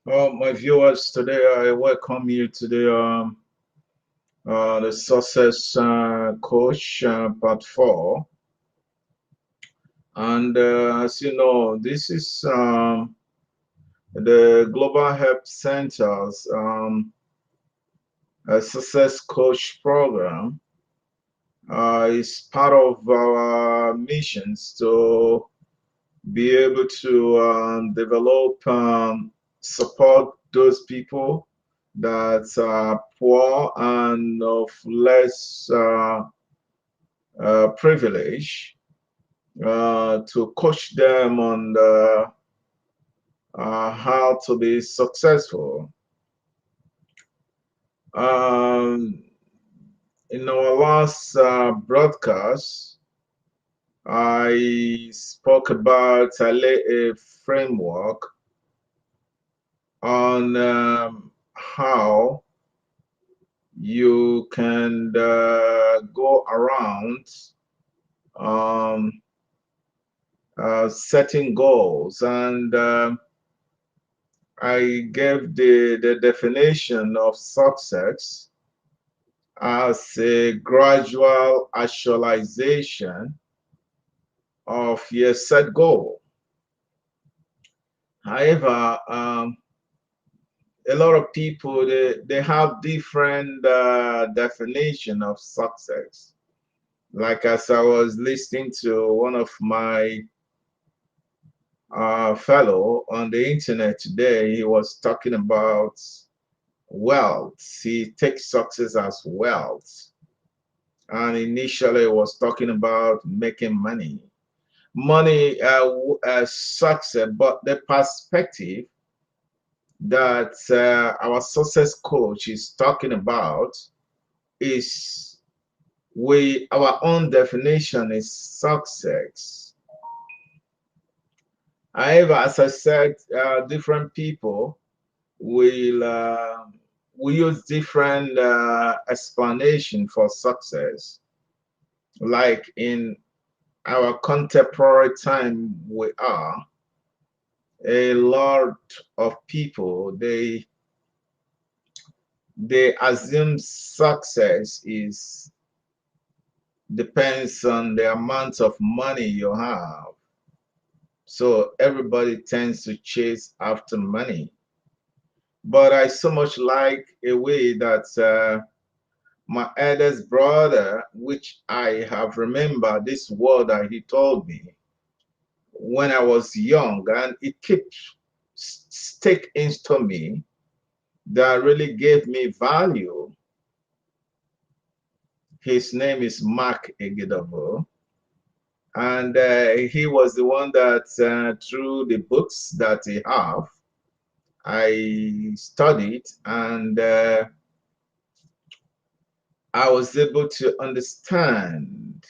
Well, my viewers, today I welcome you to the Success Coach Part 4. And as you know, this is the Global Help Center's Success Coach program. Is part of our missions to be able to develop, support those people that are poor and of less privilege, to coach them on how to be successful. Um, in our last broadcast, I spoke about I lay a framework on how you can go around um, setting goals, and I gave the definition of success as a gradual actualization of your set goal. However, a lot of people they have different definition of success. Like as I was listening to one of my fellow on the internet today, he was talking about wealth. He takes success as wealth, and initially was talking about making money. Money success, but the perspective that our success coach is talking about is we our own definition is success. However, as I said, different people will use different explanation for success. Like in our contemporary time, we are a lot of people they assume success is depends on the amount of money you have. So everybody tends to chase after money. But I so much like a way that my eldest brother, which I have remembered this word that he told me when I was young, and it keeps stick into me, that really gave me value. His name is Mark Egedavo, and he was the one that through the books that he have, I studied, and I was able to understand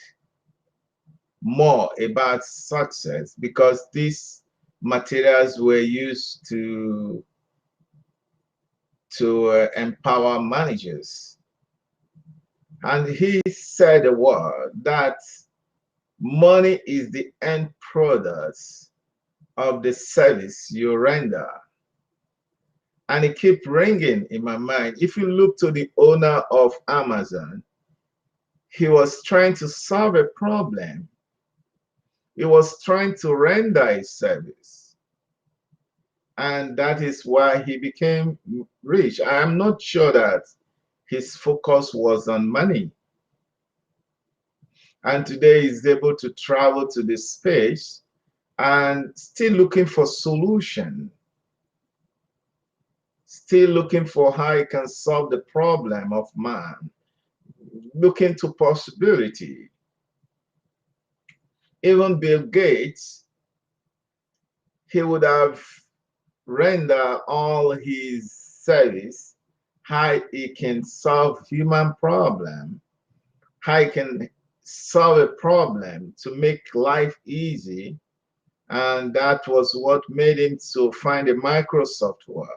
more about success because these materials were used to empower managers. And he said a word that money is the end product of the service you render. And it kept ringing in my mind. If you look to the owner of Amazon, he was trying to solve a problem. He was trying to render a service. And that is why he became rich. I am not sure that his focus was on money. And today he's able to travel to the space and still looking for solution, still looking for how he can solve the problem of man, looking to possibility. Even Bill Gates, he would have rendered all his service, how he can solve human problem, how he can solve a problem to make life easy. And that was what made him to find a Microsoft Word.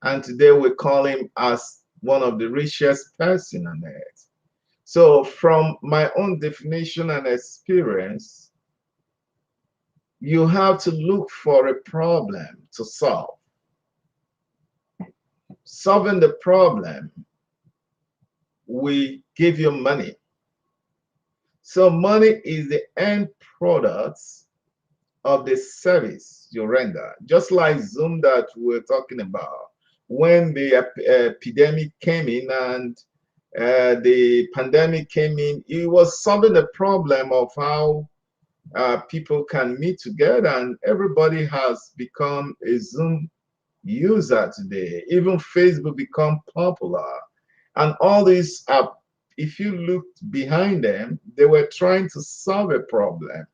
And today we call him as one of the richest person on earth. So from my own definition and experience, you have to look for a problem to solve. solving the problem, we give you money. So money is the end product of the service you render. Just like Zoom that we're talking about. When the epidemic came in and the pandemic came in, it was solving the problem of how people can meet together, and everybody has become a Zoom user today. Even Facebook become popular, and all these are, if you looked behind them, they were trying to solve a problem.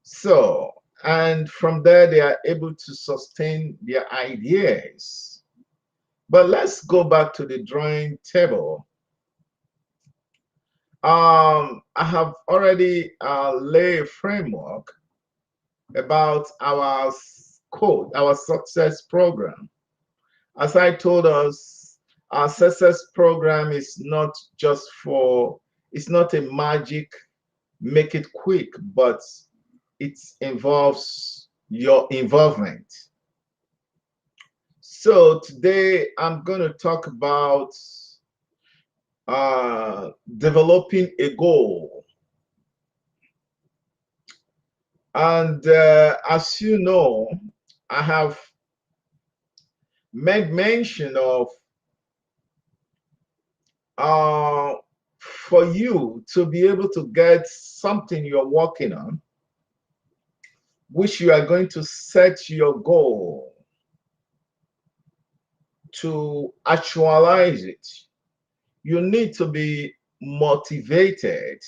So, and from there, they are able to sustain their ideas. But let's go back to the drawing table. I have already laid a framework about our code, our success program. As I told us, our success program is not just for, it's not a magic, make it quick, but it involves your involvement. So today I'm going to talk about developing a goal. And as you know, I have made mention of for you to be able to get something you're working on, which you are going to set your goal to actualize it. You need to be motivated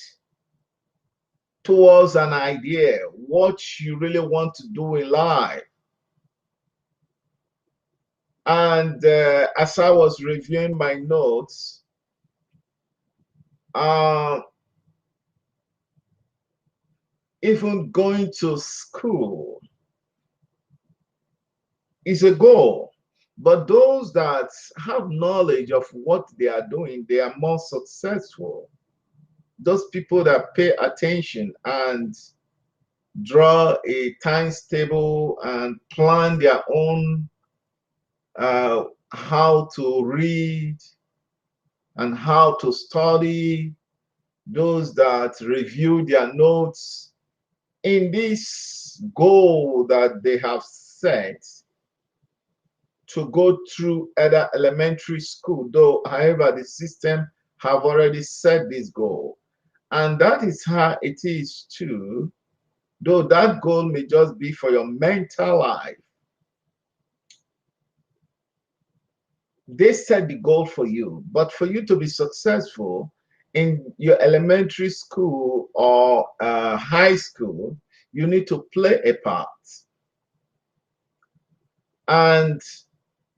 towards an idea, what you really want to do in life. And as I was reviewing my notes, even going to school is a goal. But those that have knowledge of what they are doing, they are more successful. Those people that pay attention and draw a times table and plan their own how to read and how to study, those that review their notes in this goal that they have set to go through either elementary school, though, however, the system have already set this goal. And that is how it is too, though that goal may just be for your mental life. They set the goal for you, but for you to be successful in your elementary school or high school, you need to play a part. And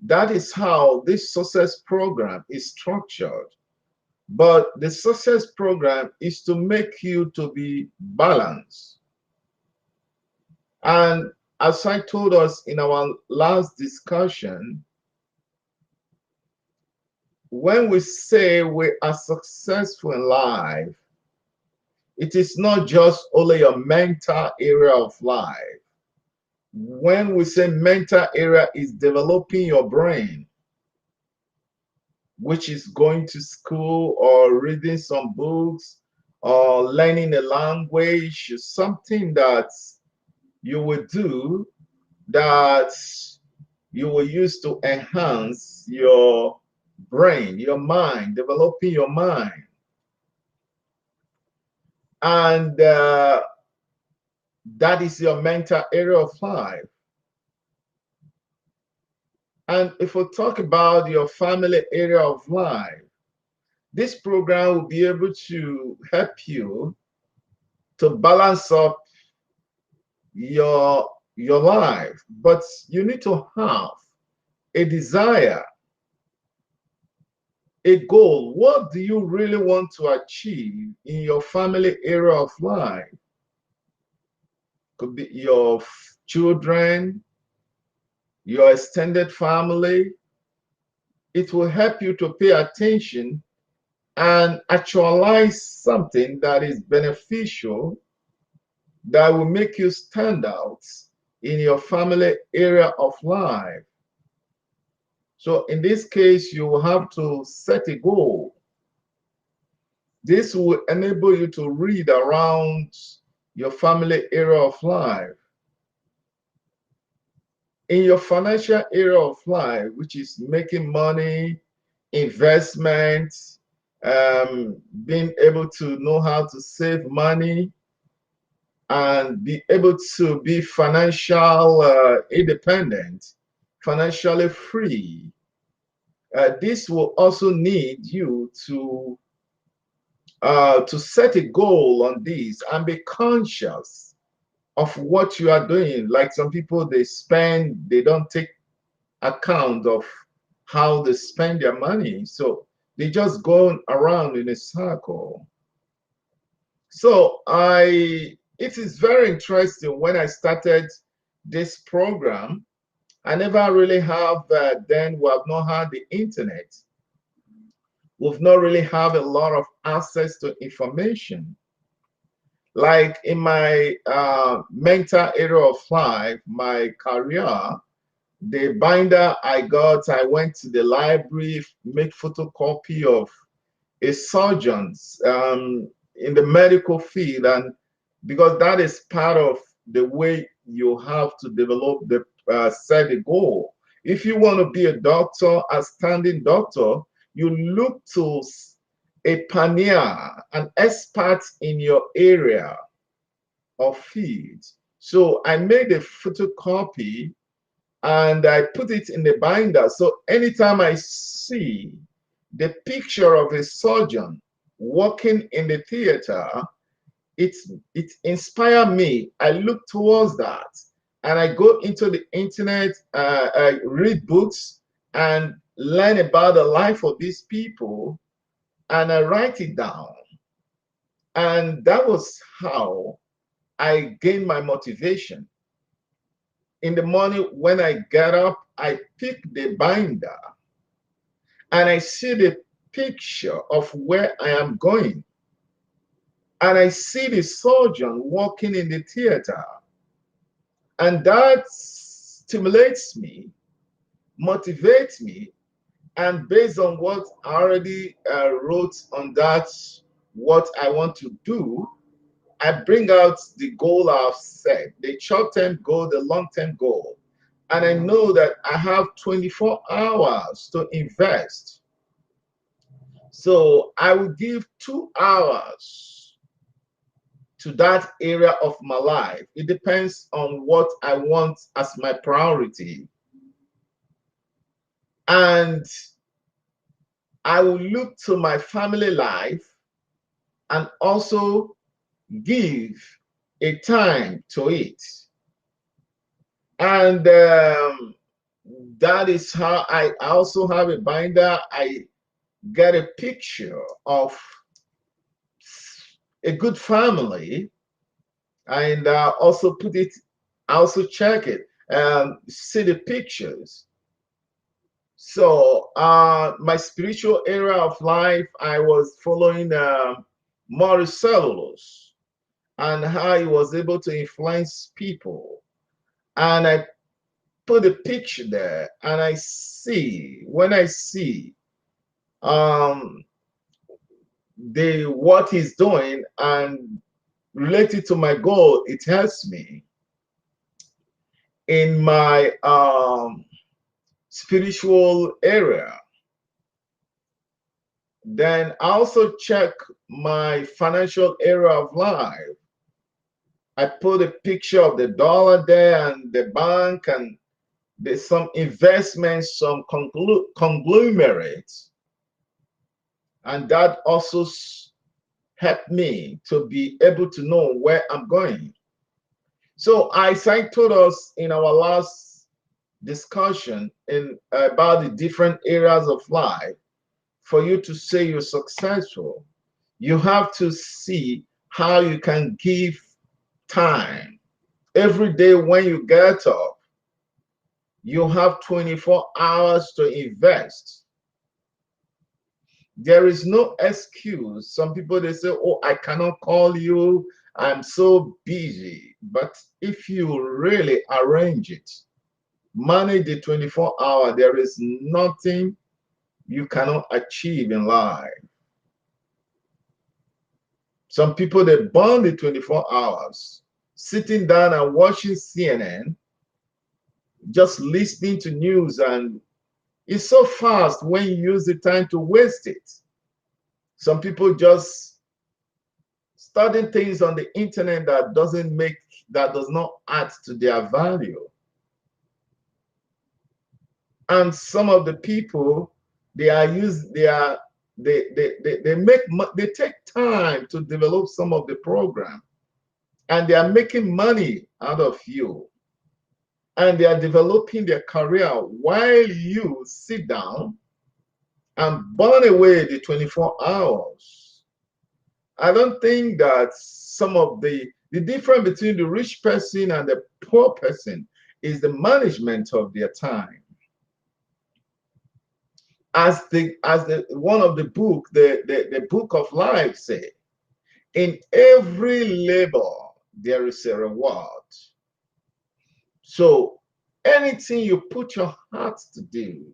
that is how this success program is structured. But the success program is to make you to be balanced. And as I told us in our last discussion, when we say we are successful in life, it is not just only your mental area of life. When we say mental area, is developing your brain, which is going to school or reading some books or learning a language, something that you will do that you will use to enhance your brain, your mind, developing your mind. And that is your mental area of life. And if we talk about your family area of life, this program will be able to help you to balance up your life. But you need to have a desire, a goal. What do you really want to achieve in your family area of life? Could be your children, your extended family. It will help you to pay attention and actualize something that is beneficial, that will make you stand out in your family area of life. So in this case, you will have to set a goal. This will enable you to read around your family area of life. In your financial area of life, which is making money, investments, being able to know how to save money, and be able to be financial independent, financially free. This will also need you to set a goal on this and be conscious of what you are doing. Like some people, they spend, they don't take account of how they spend their money. So they just go around in a circle. So it is very interesting. When I started this program, I never really have, then we have not had the internet. We've not really have a lot of access to information. Like in my mental area of life, my career, the binder I got, I went to the library, make photocopy of a surgeon's in the medical field, and because that is part of the way you have to develop the set a goal. If you want to be a doctor, a standing doctor, you look to a pioneer, an expert in your area of field. So I made a photocopy and I put it in the binder. So anytime I see the picture of a surgeon walking in the theater, it inspires me. I look towards that and I go into the internet, I read books and learn about the life of these people, and I write it down. And that was how I gained my motivation. In the morning when I get up, I pick the binder and I see the picture of where I am going. And I see the surgeon walking in the theater. And that stimulates me, motivates me. And based on what I already wrote on that, what I want to do, I bring out the goal I've set, the short-term goal, the long-term goal. And I know that I have 24 hours to invest. So I will give 2 hours to that area of my life. It depends on what I want as my priority. And I will look to my family life and also give a time to it. And that is how I also have a binder. I get a picture of a good family and also put it, I also check it and see the pictures. So my spiritual area of life, I was following Maurice Cellulose and how he was able to influence people. And I put a picture there and I see, when I see what he's doing and related to my goal, it helps me in my spiritual area. Then I also check my financial area of life. I put a picture of the dollar there and the bank, and there's some investments, some conglomerates, and that also helped me to be able to know where I'm going. So as I told us in our last discussion about the different areas of life, for you to say you're successful, you have to see how you can give time. Every day when you get up, you have 24 hours to invest. There is no excuse. Some people, they say, oh, I cannot call you, I'm so busy. But if you really arrange it, manage the 24 hours, there is nothing you cannot achieve in life. Some people, they burn the 24 hours sitting down and watching CNN, just listening to news, and it's so fast when you use the time to waste it. Some people just studying things on the internet that does not add to their value. And some of the people, they take time to develop some of the program, and they are making money out of you, and they are developing their career while you sit down and burn away the 24 hours. I don't think that some of the difference between the rich person and the poor person is the management of their time. As one of the book, the book of life say, in every labor there is a reward. So anything you put your heart to do,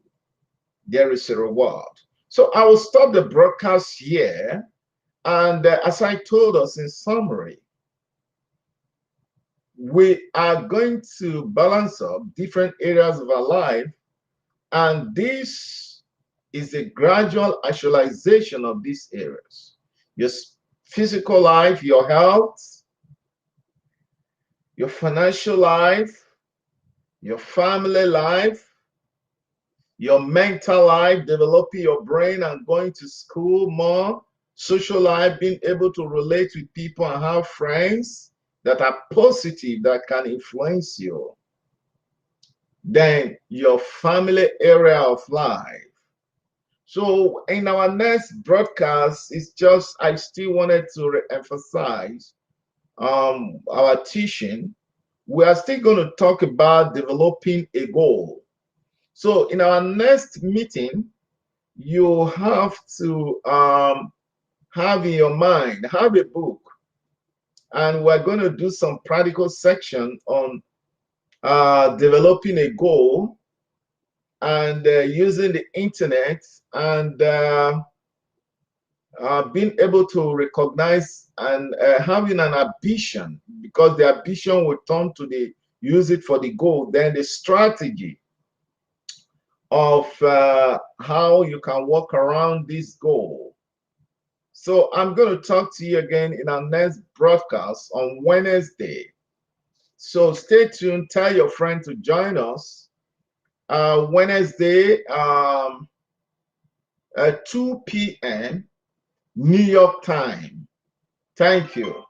there is a reward. So I will stop the broadcast here, and as I told us in summary, we are going to balance up different areas of our life, and this is a gradual actualization of these areas. Your physical life, your health, your financial life, your family life, your mental life, developing your brain and going to school more, social life, being able to relate with people and have friends that are positive, that can influence you. Then your family area of life. So in our next broadcast, it's just, I still wanted to re-emphasize our teaching. We are still going to talk about developing a goal. So in our next meeting, you have to have in your mind, have a book, and we're going to do some practical section on developing a goal, and using the internet, and being able to recognize and having an ambition, because the ambition will turn to the use it for the goal, then the strategy of how you can work around this goal. So I'm going to talk to you again in our next broadcast on Wednesday. So stay tuned, tell your friend to join us Wednesday at 2 p.m. New York time. Thank you.